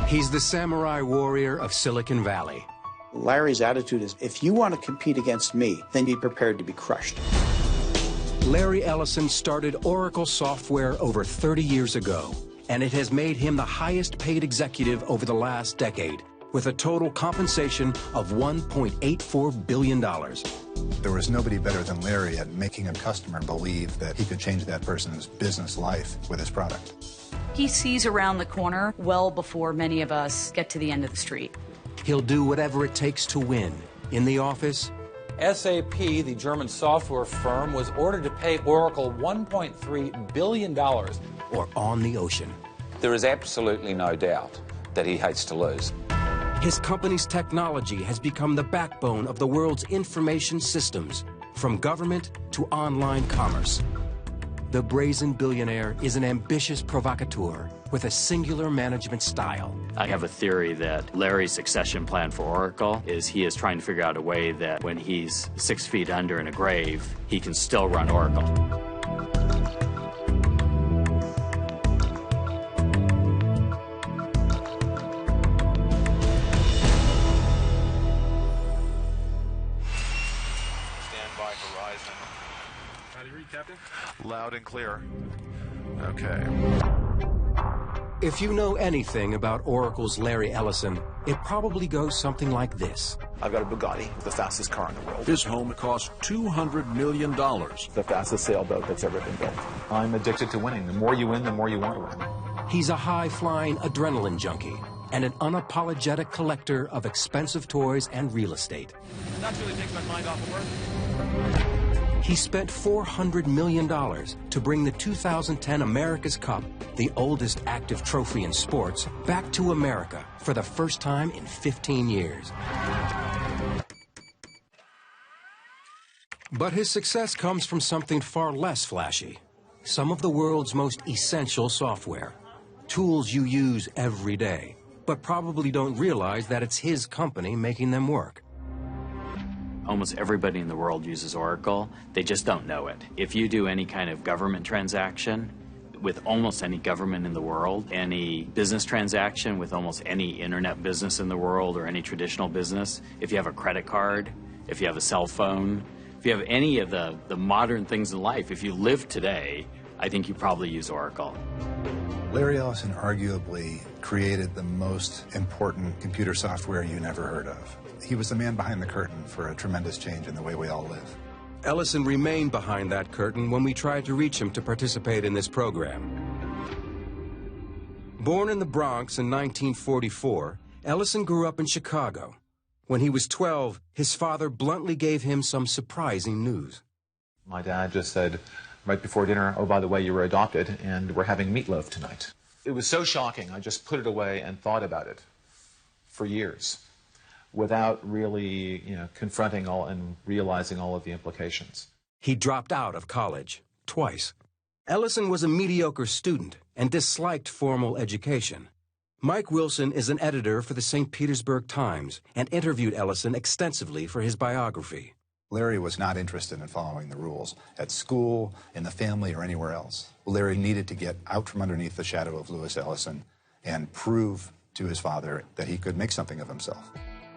He's the samurai warrior of Silicon Valley. Larry's attitude is, if you want to compete against me, then be prepared to be crushed. Larry Ellison started Oracle Software over 30 years ago, and it has made him the highest paid executive over the last decade, with a total compensation of $1.84 billion. There was nobody better than Larry at making a customer believe that he could change that person's business life with his product. He sees around the corner well before many of us get to the end of the street. He'll do whatever it takes to win, in the office. SAP, the German software firm, was ordered to pay Oracle $1.3 billion. Or on the ocean. There is absolutely no doubt that he hates to lose. His company's technology has become the backbone of the world's information systems, from government to online commerce. The brazen billionaire is an ambitious provocateur with a singular management style. I have a theory that Larry's succession plan for Oracle is he is trying to figure out a way that when he's 6 feet under in a grave, he can still run Oracle. Captain? Loud and clear. Okay. If you know anything about Oracle's Larry Ellison, it probably goes something like this. I've got a Bugatti, the fastest car in the world. His home cost $200 million. The fastest sailboat that's ever been built. I'm addicted to winning. The more you win, the more you want to win. He's a high-flying adrenaline junkie and an unapologetic collector of expensive toys and real estate. That really takes my mind off of work. He spent $400 million to bring the 2010 America's Cup, the oldest active trophy in sports, back to America for the first time in 15 years. But his success comes from something far less flashy. Some of the world's most essential software. Tools you use every day, but probably don't realize that it's his company making them work. Almost everybody in the world uses Oracle. They just don't know it. If you do any kind of government transaction with almost any government in the world, any business transaction with almost any internet business in the world or any traditional business, if you have a credit card, if you have a cell phone, if you have any of the modern things in life, if you live today, I think you probably use Oracle. Larry Ellison arguably created the most important computer software you never heard of. He was the man behind the curtain for a tremendous change in the way we all live. Ellison remained behind that curtain when we tried to reach him to participate in this program. Born in the Bronx in 1944, Ellison grew up in Chicago. When he was 12, his father bluntly gave him some surprising news. My dad just said right before dinner, oh, by the way, you were adopted and we're having meatloaf tonight. It was so shocking, I just put it away and thought about it for years, without really, confronting all and realizing all of the implications. He dropped out of college twice. Ellison was a mediocre student and disliked formal education. Mike Wilson is an editor for the St. Petersburg Times and interviewed Ellison extensively for his biography. Larry was not interested in following the rules at school, in the family, or anywhere else. Larry needed to get out from underneath the shadow of Lewis Ellison and prove to his father that he could make something of himself.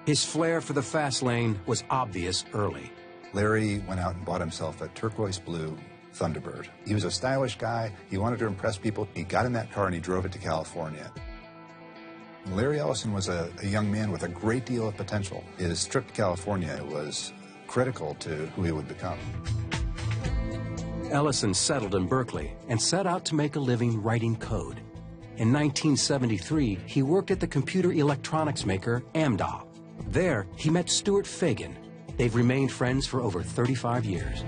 His flair for the fast lane was obvious early. Larry went out and bought himself a turquoise blue Thunderbird. He was a stylish guy. He wanted to impress people. He got in that car and he drove it to California. Larry Ellison was a young man with a great deal of potential. His trip to California was critical to who he would become. Ellison settled in Berkeley and set out to make a living writing code. In 1973, he worked at the computer electronics maker Amdahl. There, he met Stuart Fagan. They've remained friends for over 35 years.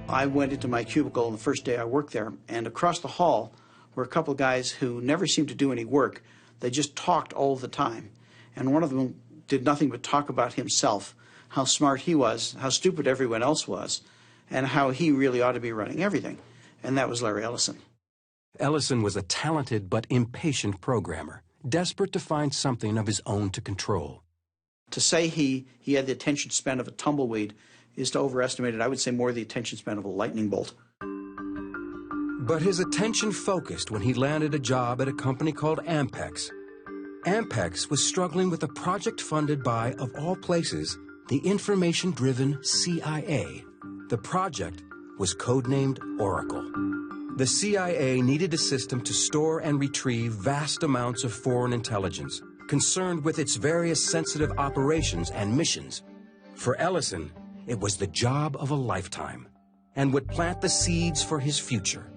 I went into my cubicle on the first day I worked there, and across the hall were a couple of guys who never seemed to do any work. They just talked all the time. And one of them did nothing but talk about himself, how smart he was, how stupid everyone else was, and how he really ought to be running everything. And that was Larry Ellison. Ellison was a talented but impatient programmer, desperate to find something of his own to control. To say he had the attention span of a tumbleweed is to overestimate it. I would say more the attention span of a lightning bolt. But his attention focused when he landed a job at a company called Ampex. Ampex was struggling with a project funded by, of all places, the information-driven CIA. The project was codenamed Oracle. The CIA needed a system to store and retrieve vast amounts of foreign intelligence, concerned with its various sensitive operations and missions. For Ellison, it was the job of a lifetime, and would plant the seeds for his future.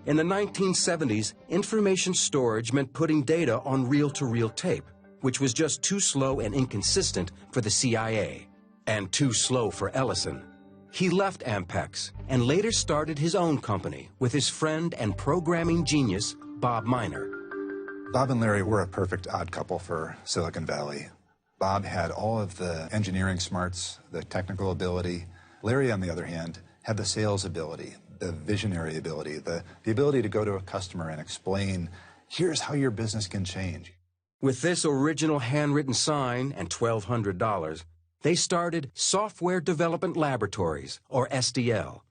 In the 1970s, information storage meant putting data on reel-to-reel tape, which was just too slow and inconsistent for the CIA, and too slow for Ellison. He left Ampex and later started his own company with his friend and programming genius, Bob Miner. Bob and Larry were a perfect odd couple for Silicon Valley. Bob had all of the engineering smarts, the technical ability. Larry, on the other hand, had the sales ability, the visionary ability, the ability to go to a customer and explain, here's how your business can change. With this original handwritten sign and $1,200, they started Software Development Laboratories, or SDL.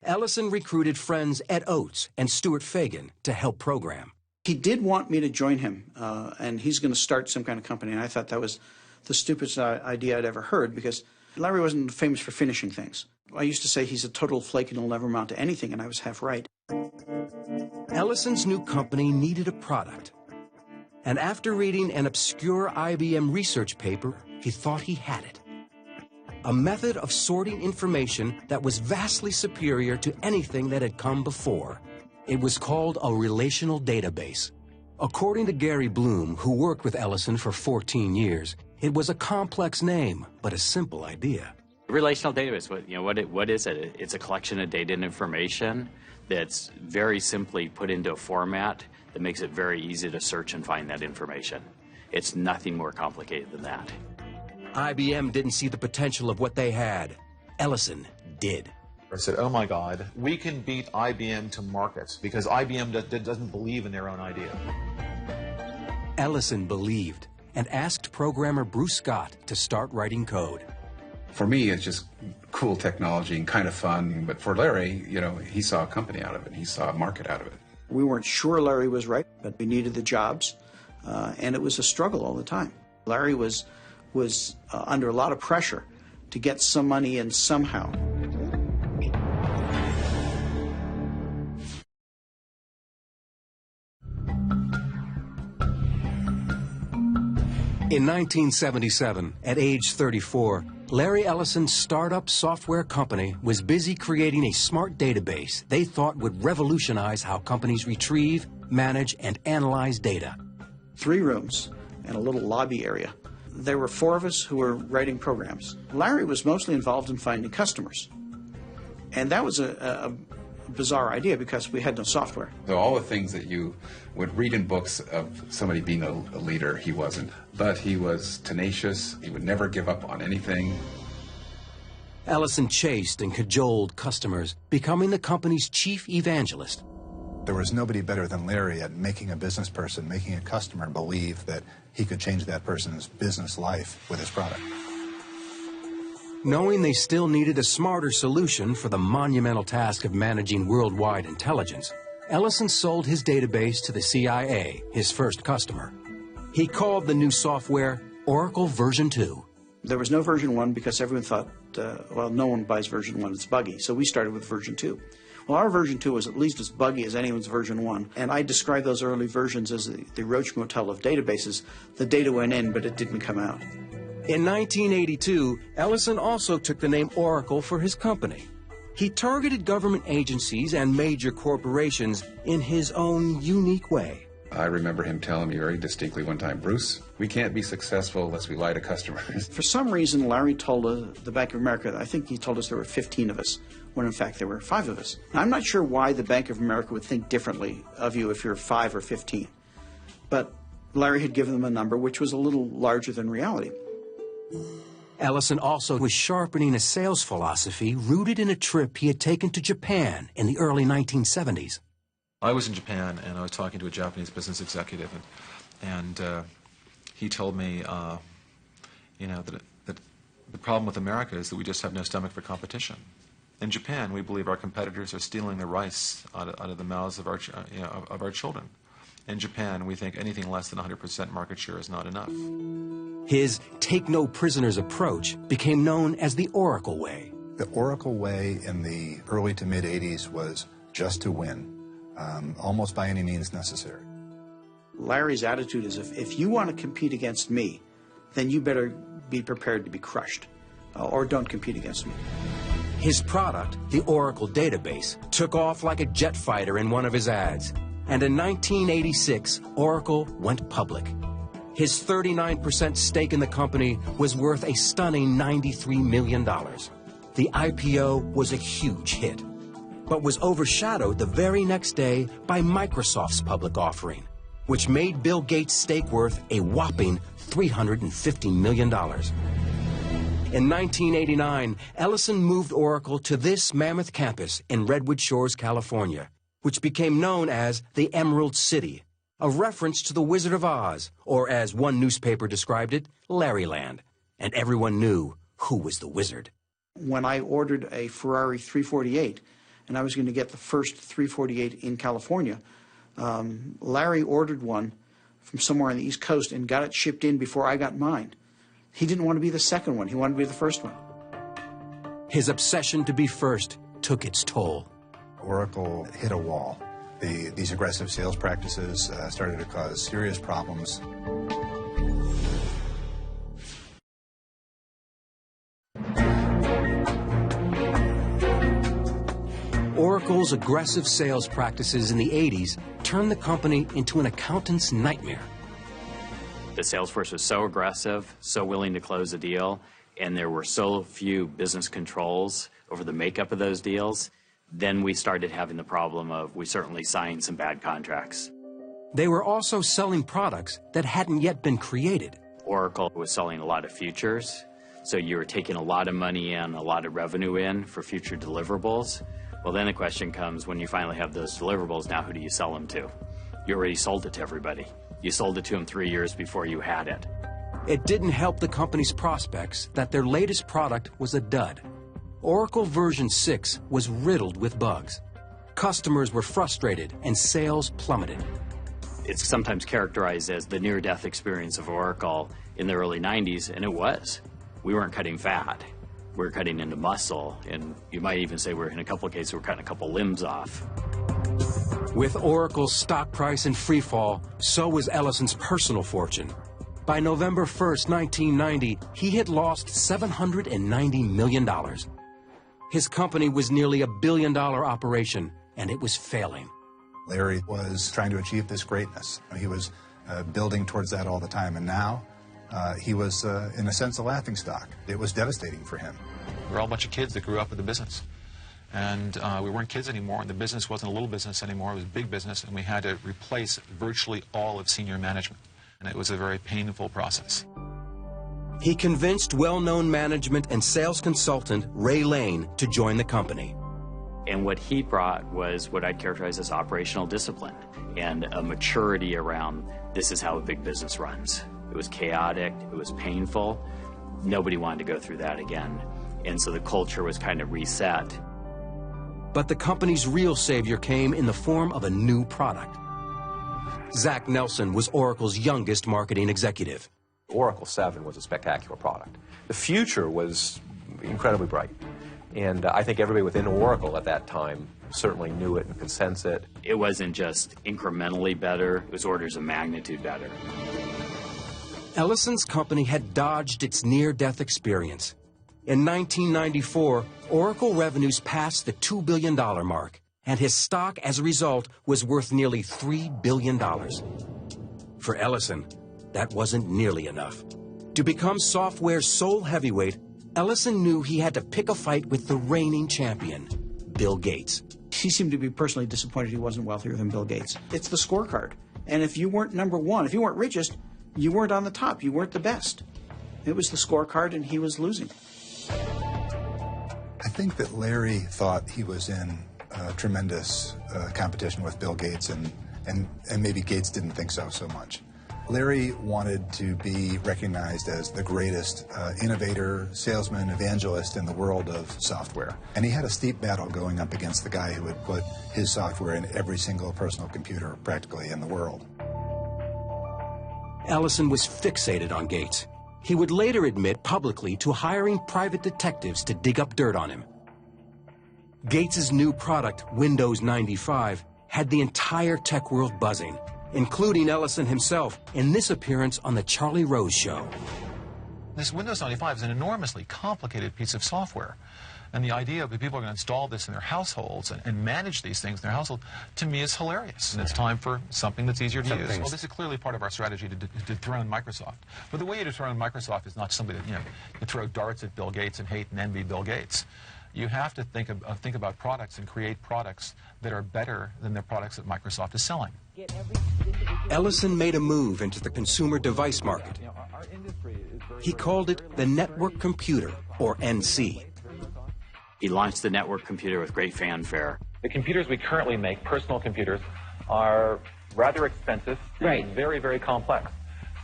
Ellison recruited friends Ed Oates and Stuart Fagan to help program. He did want me to join him, and he's going to start some kind of company, and I thought that was the stupidest idea I'd ever heard, because Larry wasn't famous for finishing things. I used to say he's a total flake and he'll never amount to anything, and I was half right. Ellison's new company needed a product. And after reading an obscure IBM research paper, he thought he had it. A method of sorting information that was vastly superior to anything that had come before. It was called a relational database. According to Gary Bloom, who worked with Ellison for 14 years, it was a complex name, but a simple idea. Relational database, what is it? It's a collection of data and information that's very simply put into a format that makes it very easy to search and find that information. It's nothing more complicated than that. IBM didn't see the potential of what they had. Ellison did. I said, oh my God, we can beat IBM to market because IBM doesn't believe in their own idea. Ellison believed and asked programmer Bruce Scott to start writing code. For me, it's just cool technology and kind of fun, but for Larry, he saw a company out of it. He saw a market out of it. We weren't sure Larry was right, but we needed the jobs, and it was a struggle all the time. Larry was under a lot of pressure to get some money in somehow. In 1977, at age 34, Larry Ellison's startup software company was busy creating a smart database they thought would revolutionize how companies retrieve, manage, and analyze data. 3 rooms and a little lobby area. There were 4 of us who were writing programs. Larry was mostly involved in finding customers. And that was a bizarre idea because we had no software. So all the things that you would read in books of somebody being a leader, he wasn't. But he was tenacious. He would never give up on anything. Ellison chased and cajoled customers, becoming the company's chief evangelist. There was nobody better than Larry at making a business person, making a customer believe that he could change that person's business life with his product. Knowing they still needed a smarter solution for the monumental task of managing worldwide intelligence, Ellison sold his database to the CIA, his first customer. He called the new software Oracle version 2. There was no version 1 because everyone thought, well, no one buys version 1, it's buggy. So we started with version 2. Well, our version 2 was at least as buggy as anyone's version 1. And I describe those early versions as the Roach Motel of databases. The data went in, but it didn't come out. In 1982, Ellison also took the name Oracle for his company. He targeted government agencies and major corporations in his own unique way. I remember him telling me very distinctly one time, Bruce, we can't be successful unless we lie to customers. For some reason, Larry told the Bank of America, I think he told us there were 15 of us, when in fact there were 5 of us. Now, I'm not sure why the Bank of America would think differently of you if you're 5 or 15. But Larry had given them a number which was a little larger than reality. Ellison also was sharpening a sales philosophy rooted in a trip he had taken to Japan in the early 1970s. I was in Japan, and I was talking to a Japanese business executive, and he told me, that the problem with America is that we just have no stomach for competition. In Japan, we believe our competitors are stealing the rice out of the mouths of our children. In Japan, we think anything less than 100% market share is not enough. His take-no-prisoners approach became known as the Oracle Way. The Oracle Way in the early to mid-'80s was just to win, almost by any means necessary. Larry's attitude is, if you want to compete against me, then you better be prepared to be crushed, or don't compete against me. His product, the Oracle database, took off like a jet fighter in one of his ads. And in 1986, Oracle went public. His 39% stake in the company was worth a stunning $93 million. The IPO was a huge hit, but was overshadowed the very next day by Microsoft's public offering, which made Bill Gates' stake worth a whopping $350 million. In 1989, Ellison moved Oracle to this mammoth campus in Redwood Shores, California, which became known as the Emerald City, a reference to the Wizard of Oz, or as one newspaper described it, Larryland. And everyone knew who was the wizard. When I ordered a Ferrari 348, and I was going to get the first 348 in California, Larry ordered one from somewhere on the East Coast and got it shipped in before I got mine. He didn't want to be the second one. He wanted to be the first one. His obsession to be first took its toll. Oracle hit a wall. These aggressive sales practices started to cause serious problems. Oracle's aggressive sales practices in the 80s turned the company into an accountant's nightmare. The sales force was so aggressive, so willing to close a deal, and there were so few business controls over the makeup of those deals. Then we started having the problem of we certainly signed some bad contracts. They were also selling products that hadn't yet been created. Oracle was selling a lot of futures, so you were taking a lot of money in, a lot of revenue in for future deliverables. Well, then the question comes, when you finally have those deliverables, now who do you sell them to? You already sold it to everybody. You sold it to them 3 years before you had it. It didn't help the company's prospects that their latest product was a dud. Oracle version 6 was riddled with bugs. Customers were frustrated and sales plummeted. It's sometimes characterized as the near-death experience of Oracle in the early 90s, and it was. We weren't cutting fat. We were cutting into muscle, and you might even say in a couple of cases, we're cutting a couple limbs off. With Oracle's stock price in free fall, so was Ellison's personal fortune. By November 1st, 1990, he had lost $790 million. His company was nearly $1 billion operation, and it was failing. Larry was trying to achieve this greatness. He was building towards that all the time, and now he was, in a sense, a laughingstock. It was devastating for him. We're all a bunch of kids that grew up with the business. And we weren't kids anymore, and the business wasn't a little business anymore, it was big business, and we had to replace virtually all of senior management. And it was a very painful process. He convinced well-known management and sales consultant Ray Lane to join the company. And what he brought was what I'd characterize as operational discipline and a maturity around this is how a big business runs. It was chaotic, it was painful. Nobody wanted to go through that again. And so the culture was kind of reset. But the company's real savior came in the form of a new product. Zach Nelson was Oracle's youngest marketing executive. Oracle 7 was a spectacular product. The future was incredibly bright. And I think everybody within Oracle at that time certainly knew it and could sense it. It wasn't just incrementally better, it was orders of magnitude better. Ellison's company had dodged its near-death experience. In 1994, Oracle revenues passed the $2 billion mark, and his stock, as a result, was worth nearly $3 billion. For Ellison, that wasn't nearly enough. To become software's sole heavyweight, Ellison knew he had to pick a fight with the reigning champion, Bill Gates. He seemed to be personally disappointed he wasn't wealthier than Bill Gates. It's the scorecard. And if you weren't number one, if you weren't richest, you weren't on the top, you weren't the best. It was the scorecard and he was losing. I think that Larry thought he was in tremendous competition with Bill Gates, and maybe Gates didn't think so much. Larry wanted to be recognized as the greatest innovator, salesman, evangelist in the world of software. And he had a steep battle going up against the guy who had put his software in every single personal computer practically in the world. Ellison was fixated on Gates. He would later admit publicly to hiring private detectives to dig up dirt on him. Gates's new product, Windows 95, had the entire tech world buzzing, including Ellison himself in this appearance on The Charlie Rose Show. This Windows 95 is an enormously complicated piece of software. And the idea that people are going to install this in their households and manage these things in their household, to me, is hilarious. And it's time for something that's easier to use. Well, this is clearly part of our strategy to dethrone Microsoft. But the way you dethrone Microsoft is not somebody that, you throw darts at Bill Gates and hate and envy Bill Gates. You have to think about products and create products that are better than the products that Microsoft is selling. Ellison made a move into the consumer device market. He called it the Network Computer, or NC. He launched the network computer with great fanfare. The computers we currently make, personal computers, are rather expensive and very, very complex.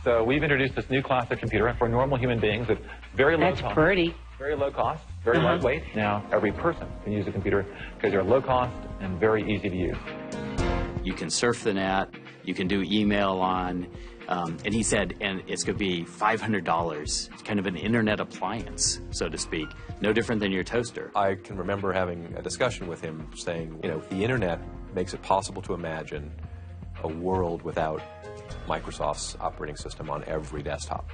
So we've introduced this new class of computer for normal human beings at very low cost. That's pretty. Very low cost, very lightweight. Now every person can use a computer because they're low cost and very easy to use. You can surf the net, you can do email on, and he said, and it's going to be $500. It's kind of an internet appliance, so to speak. No different than your toaster. I can remember having a discussion with him saying, the internet makes it possible to imagine a world without Microsoft's operating system on every desktop.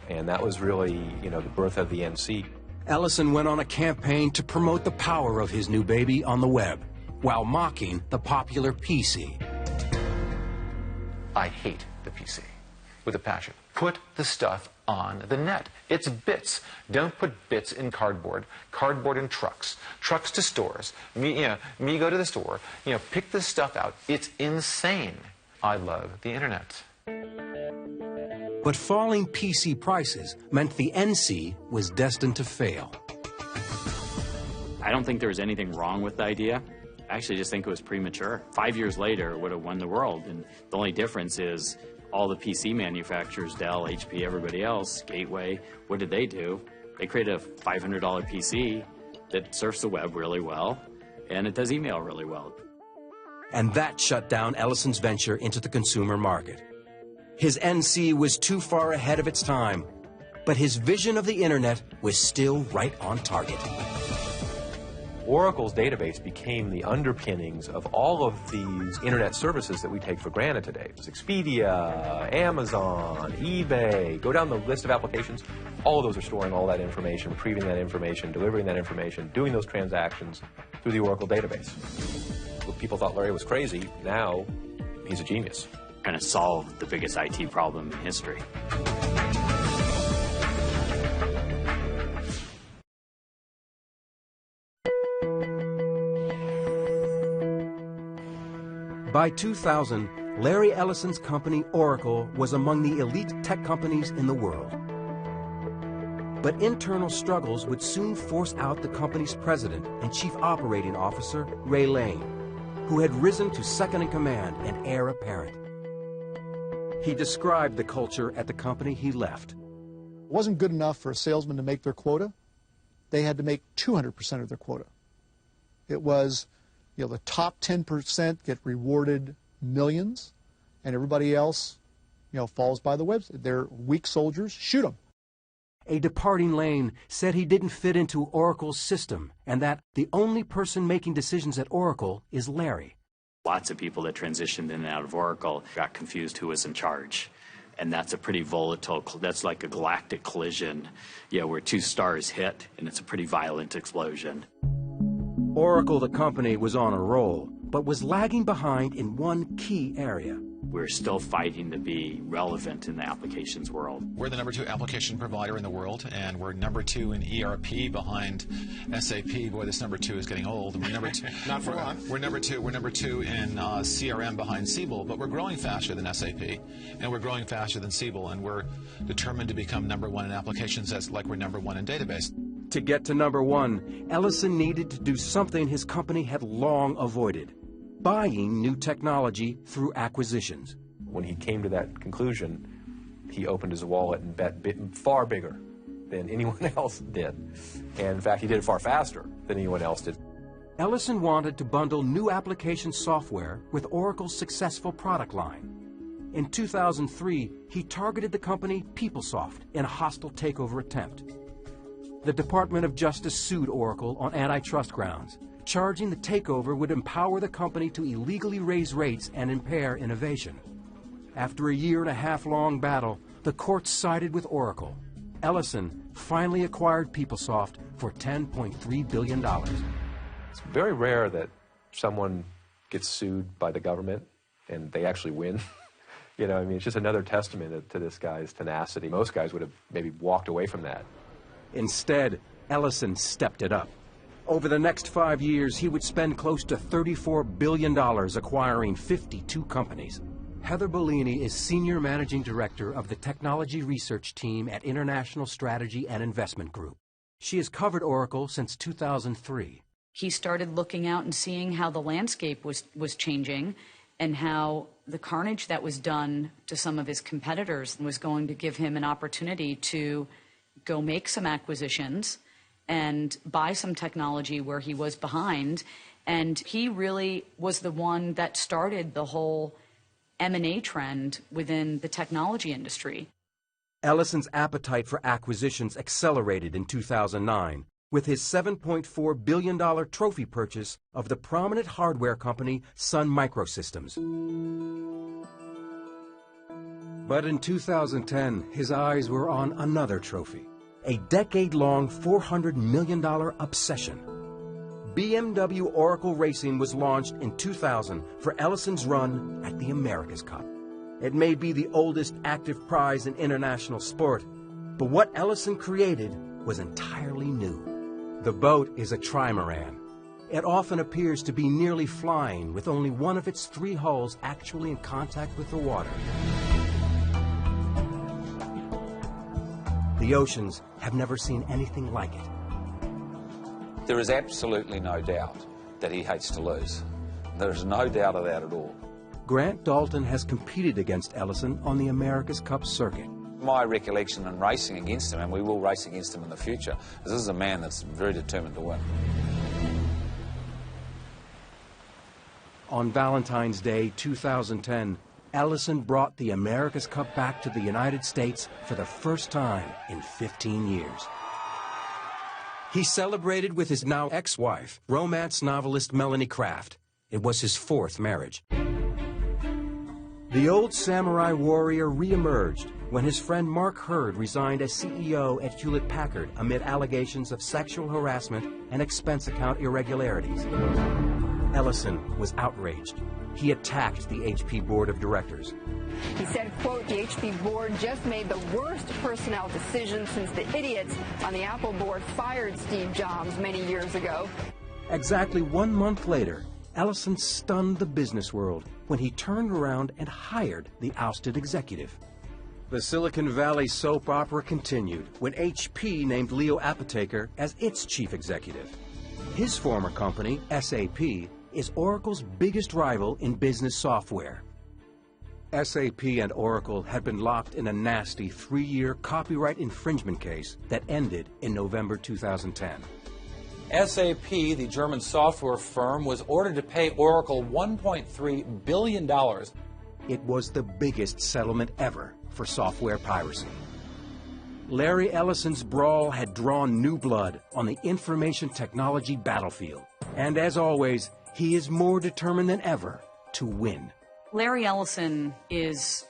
And that was really, the birth of the NC. Ellison went on a campaign to promote the power of his new baby on the web, while mocking the popular PC. I hate the PC with a passion. Put the stuff on the net. It's bits. Don't put bits in cardboard. Cardboard in trucks. Trucks to stores. Me go to the store. Pick this stuff out. It's insane. I love the internet. But falling PC prices meant the NC was destined to fail. I don't think there was anything wrong with the idea. I actually just think it was premature. 5 years later, it would have won the world. And the only difference is all the PC manufacturers, Dell, HP, everybody else, Gateway, what did they do? They created a $500 PC that surfs the web really well, and it does email really well. And that shut down Ellison's venture into the consumer market. His NC was too far ahead of its time, but his vision of the internet was still right on target. Oracle's database became the underpinnings of all of these internet services that we take for granted today. It was Expedia, Amazon, eBay, go down the list of applications. All of those are storing all that information, retrieving that information, delivering that information, doing those transactions through the Oracle database. Well, people thought Larry was crazy. Now, he's a genius. Kind of solved the biggest IT problem in history. By 2000, Larry Ellison's company, Oracle, was among the elite tech companies in the world. But internal struggles would soon force out the company's president and chief operating officer, Ray Lane, who had risen to second in command and heir apparent. He described the culture at the company he left. It wasn't good enough for a salesman to make their quota. They had to make 200% of their quota. It was, the top 10% get rewarded millions, and everybody else, falls by the wayside. They're weak soldiers, shoot them. A departing Lane said he didn't fit into Oracle's system, and that the only person making decisions at Oracle is Larry. Lots of people that transitioned in and out of Oracle got confused who was in charge. And that's a pretty volatile, that's like a galactic collision, where two stars hit, and it's a pretty violent explosion. Oracle, the company, was on a roll, but was lagging behind in one key area. We're still fighting to be relevant in the applications world. We're the #2 application provider in the world, and we're #2 in ERP behind SAP. Boy, this #2 is getting old. We're #2. Not for long. We're #2 in CRM behind Siebel, but we're growing faster than SAP, and we're growing faster than Siebel, and we're determined to become #1 in applications, as like we're #1 in database. To get to #1, Ellison needed to do something his company had long avoided: buying new technology through acquisitions. When he came to that conclusion, he opened his wallet and bet far bigger than anyone else did. And in fact, he did it far faster than anyone else did. Ellison wanted to bundle new application software with Oracle's successful product line. In 2003, he targeted the company PeopleSoft in a hostile takeover attempt. The Department of Justice sued Oracle on antitrust grounds, charging the takeover would empower the company to illegally raise rates and impair innovation. After a year-and-a-half-long battle, the courts sided with Oracle. Ellison finally acquired PeopleSoft for $10.3 billion. It's very rare that someone gets sued by the government and they actually win. You know, I mean, it's just another testament to this guy's tenacity. Most guys would have maybe walked away from that. Instead, Ellison stepped it up. Over the next 5 years, he would spend close to $34 billion acquiring 52 companies. Heather Bellini is Senior Managing Director of the Technology Research Team at International Strategy and Investment Group. She has covered Oracle since 2003. He started looking out and seeing how the landscape was changing and how the carnage that was done to some of his competitors was going to give him an opportunity to go make some acquisitions and buy some technology where he was behind. And he really was the one that started the whole M&A trend within the technology industry. Ellison's appetite for acquisitions accelerated in 2009 with his $7.4 billion trophy purchase of the prominent hardware company Sun Microsystems. But in 2010, his eyes were on another trophy, a decade-long $400 million obsession. BMW Oracle Racing was launched in 2000 for Ellison's run at the America's Cup. It may be the oldest active prize in international sport, but what Ellison created was entirely new. The boat is a trimaran. It often appears to be nearly flying with only one of its 3 hulls actually in contact with the water. The oceans have never seen anything like it. There is absolutely no doubt that he hates to lose. There's no doubt of that at all. Grant Dalton has competed against Ellison on the America's Cup circuit. My recollection in racing against him, and we will race against him in the future, is this is a man that's very determined to win. On Valentine's Day 2010, Ellison brought the America's Cup back to the United States for the first time in 15 years. He celebrated with his now ex-wife, romance novelist Melanie Kraft. It was his 4th marriage. The old samurai warrior re-emerged when his friend Mark Hurd resigned as CEO at Hewlett-Packard amid allegations of sexual harassment and expense account irregularities. Ellison was outraged. He attacked the HP board of directors. He said, quote, the HP board just made the worst personnel decision since the idiots on the Apple board fired Steve Jobs many years ago. Exactly 1 month later, Ellison stunned the business world when he turned around and hired the ousted executive. The Silicon Valley soap opera continued when HP named Leo Apotheker as its chief executive. His former company, SAP, is Oracle's biggest rival in business software. SAP and Oracle had been locked in a nasty 3-year copyright infringement case that ended in November 2010. SAP, the German software firm, was ordered to pay Oracle $1.3 billion. It was the biggest settlement ever for software piracy. Larry Ellison's brawl had drawn new blood on the information technology battlefield. And as always, he is more determined than ever to win. Larry Ellison is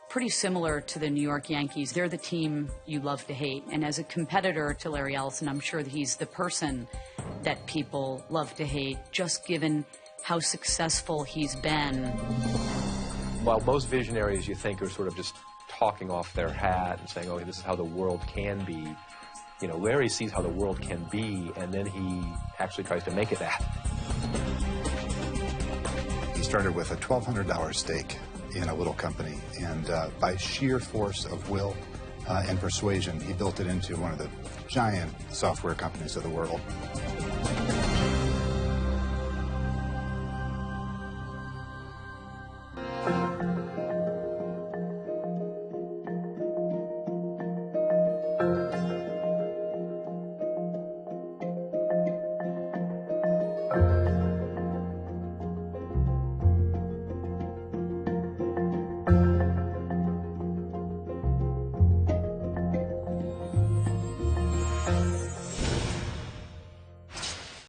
pretty similar to the New York Yankees. They're the team you love to hate. And as a competitor to Larry Ellison, I'm sure that he's the person that people love to hate, just given how successful he's been. While most visionaries you think are sort of just talking off their hat and saying, oh, this is how the world can be, you know, Larry sees how the world can be, and then he actually tries to make it that. He started with a $1,200 stake in a little company, and by sheer force of will and persuasion, he built it into one of the giant software companies of the world.